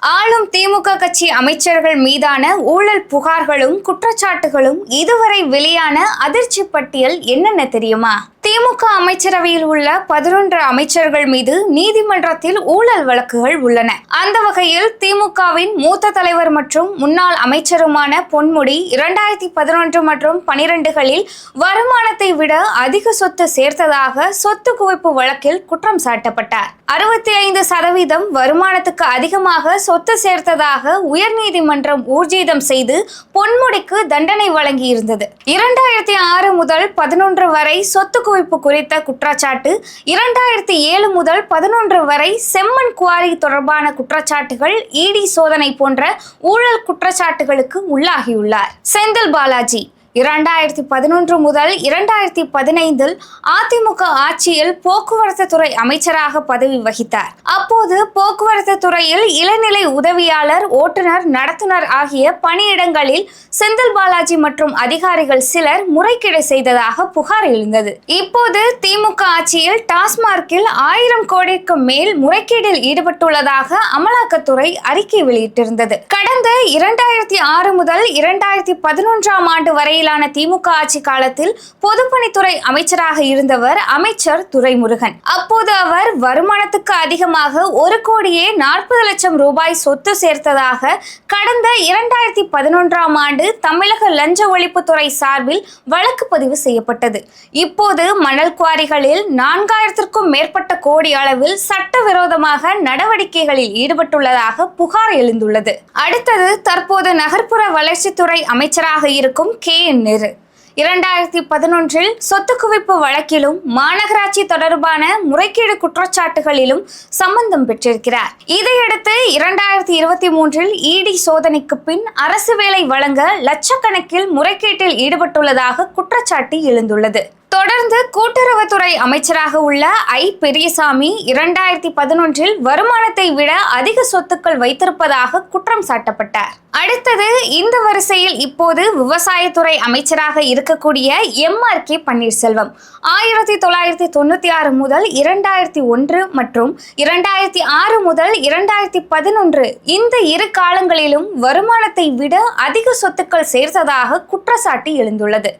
ஆளும் திமுக கட்சி அமைச்சர்கள் மீதான ஊழல் புகார்களும் குற்றச்சாட்டுகளும் இதுவரை வெளியான அதிர்ச்சி பட்டியல் என்னென்ன தெரியுமா? திமுக அமைச்சரவையில் உள்ள 11 அமைச்சர்கள் மீது நீதிமன்றத்தில் ஊழல் வழக்குகள் உள்ளன. அந்த வகையில் திமுகவின் மூத்த தலைவர் மற்றும் முன்னாள் அமைச்சருமான பொன்முடி 2011 மற்றும் 12களில் வருமானத்தை விட அதிக சொத்து சேர்த்ததாக சொத்து குவிப்பு வழக்கில் குற்றம் சாட்டப்பட்டார். 65% வருமானத்துக்கு அதிகமாக சொத்து சேர்த்ததாக உயர்நீதிமன்றம் ஊர்ஜிதம் செய்து பொன்முடிக்கு தண்டனை வழங்கியிருந்தது. 2006 முதல் 11 வரை சொத்து குவிப்பு குறித்த குற்றச்சாட்டு, 2007 முதல் 11 வரை செம்மண் குவாரி தொடர்பான குற்றச்சாட்டுகள், இடி சோதனை போன்ற ஊழல் குற்றச்சாட்டுகளுக்கு உள்ளாகியுள்ளார். செந்தில் பாலாஜி 2011 முதல் 2015 அதிமுக ஆட்சியில் போக்குவரத்து துறை அமைச்சராக பதவி வகித்தார். அப்போது போக்குவரத்து துறையில் இளநிலை உதவியாளர், ஓட்டுநர், நடத்துனர் ஆகிய பணியிடங்களில் செந்தில் பாலாஜி மற்றும் அதிகாரிகள் சிலர் முறைகேடு செய்ததாக புகார் எழுந்தது. இப்போது திமுக ஆட்சியில் டாஸ்மார்க்கில் 1000 கோடிக்கு மேல் முறைகேடில் ஈடுபட்டுள்ளதாக அமலாக்கத்துறை அறிக்கை வெளியிட்டிருந்தது. கடந்த 2006 முதல் 2011 ஆண்டு வரையிலான திமுக ஆட்சி காலத்தில் பொதுப்பணித்துறை அமைச்சராக இருந்தவர் அமைச்சர் துரைமுருகன். அப்போது அவர் வருமானத்துக்கு அதிகமாக 1,40,00,000 ரூபாய் சொத்து சேர்த்ததாக கடந்த 2011 ஆண்டு தமிழக லஞ்ச ஒழிப்புத்துறை சார்பில் வழக்கு பதிவு செய்யப்பட்டது. இப்போது மணல் குவாரிகளில் 4000க்கும் மேற்பட்ட கோடி அளவில் சட்டவிரோதமாக நடவடிக்கைகளில் ஈடுபட்டுள்ளதாக புகார் எழுந்துள்ளது. அடுத்தது தற்போது நகர்ப்புற வளர்ச்சித்துறை அமைச்சராக இருக்கும் KN நேரு 2011 சொத்து குவிப்பு வழக்கிலும் மாநகராட்சி தொடர்பான முறைகேடு குற்றச்சாட்டுகளிலும் சம்பந்தம் பெற்றிருக்கிறார். இதையடுத்து 2023 இடி சோதனைக்கு பின் அரசு வேலை வழங்க லட்சக்கணக்கில் முறைகேட்டில் ஈடுபட்டுள்ளதாக குற்றச்சாட்டு எழுந்துள்ளது. தொடர்ந்து கூட்டுறவுத்துறை அமைச்சராக உள்ள பெரியசாமி 2011 வருமானத்தை விட அதிக சொத்துக்கள் வைத்திருப்பதாக குற்றம் சாட்டப்பட்டார். அடுத்தது இந்த வரிசையில் இப்போது விவசாயத்துறை அமைச்சராக இருக்கக்கூடிய MRK பன்னீர்செல்வம் 1996 முதல் 2001 மற்றும் 2006 முதல் 2011 இந்த இரு காலங்களிலும் வருமானத்தை விட அதிக சொத்துக்கள் சேர்த்ததாக குற்றச்சாட்டு எழுந்துள்ளது.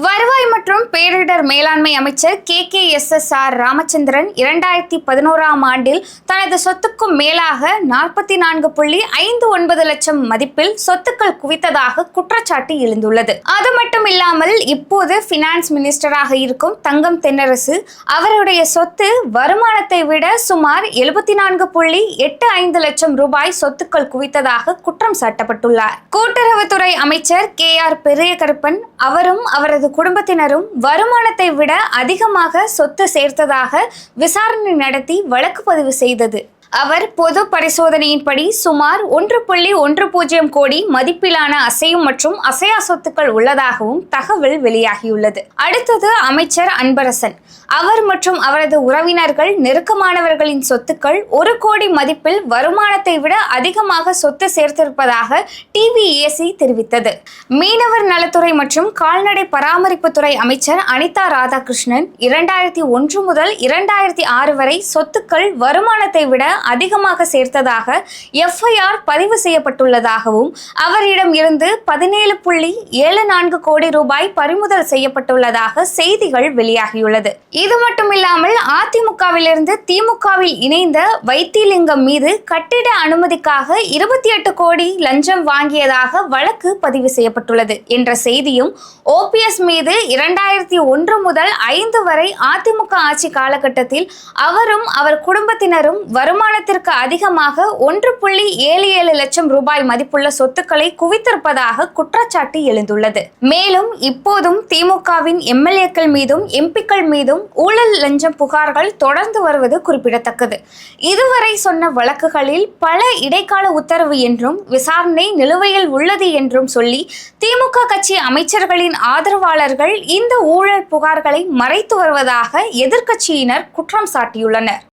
வருவாய் மற்றும் பேரிடர் மேலாண்மை அமைச்சர் KKSSR ராமச்சந்திரன் 2011 ஆண்டில் தனது சொத்துக்கும் மேலாக 44.59 லட்சம் மதிப்பில் சொத்துக்கள் குவித்ததாக குற்றச்சாட்டு எழுந்துள்ளது. அது மட்டும் இல்லாமல் இப்போது பினான்ஸ் மினிஸ்டராக இருக்கும் தங்கம் தென்னரசு அவருடைய சொத்து வருமானத்தை விட சுமார் 74.85 லட்சம் ரூபாய் சொத்துக்கள் குவித்ததாக குற்றம் சாட்டப்பட்டுள்ளார். கூட்டுறவுத்துறை அமைச்சர் KR பெரியகருப்பன் அவரும் அவரது குடும்பத்தினரும் வருமானத்தை விட அதிகமாக சொத்து சேர்த்ததாக விசாரணை நடத்தி வழக்கு பதிவு செய்தது. அவர் பொது பரிசோதனையின்படி சுமார் 1.10 கோடி மதிப்பிலான அசையும் மற்றும் அசையா சொத்துக்கள் உள்ளதாகவும் தகவல் வெளியாகியுள்ளது. அடுத்தது அமைச்சர் அன்பரசன். அவர் மற்றும் அவரது உறவினர்கள் நெருக்கமானவர்களின் சொத்துக்கள் 1 கோடி மதிப்பில் வருமானத்தை விட அதிகமாக சொத்து சேர்த்திருப்பதாக TVAC தெரிவித்தது. மீனவர் நலத்துறை மற்றும் கால்நடை பராமரிப்புத்துறை அமைச்சர் அனிதா ராதாகிருஷ்ணன் 2001 முதல் 2006 வரை சொத்துக்கள் வருமானத்தை விட அதிகமாக சேர்த்ததாக FIR பதிவு செய்யப்பட்டுள்ளதாகவும் அவரிடம் இருந்து 17.74 கோடி ரூபாய் பறிமுதல் செய்யப்பட்டுள்ளதாக செய்திகள் வெளியாகியுள்ளது. இது மட்டுமில்லாமல் அதிமுகவிலிருந்து திமுகவில் இணைந்த வைத்திலிங்கம் மீது கட்டிட அனுமதிக்காக 28 கோடி லஞ்சம் வாங்கியதாக வழக்கு பதிவு செய்யப்பட்டுள்ளது என்ற செய்தியும், OPS மீது 2001 முதல் 5 வரை அதிமுக ஆட்சி காலகட்டத்தில் அவரும் அவர் குடும்பத்தினரும் வருமானத்திற்கு அதிகமாக 1.77 லட்சம் ரூபாய் மதிப்புள்ள சொத்துக்களை குவித்திருப்பதாக குற்றச்சாட்டு எழுந்துள்ளது. மேலும் இப்போதும் திமுகவின் MLAக்கள் மீதும் MPக்கள் மீதும் ஊழல் லஞ்சம் புகார்கள் தொடர்ந்து வருவது குறிப்பிடத்தக்கது. இதுவரை சொன்ன வழக்குகளில் பல இடைக்கால உத்தரவு என்றும் விசாரணை நிலுவையில் உள்ளது என்றும் சொல்லி திமுக கட்சி அமைச்சர்களின் ஆதரவாளர்கள் இந்த ஊழல் புகார்களை மறைத்து வருவதாக எதிர்க்கட்சியினர் குற்றம் சாட்டியுள்ளனர்.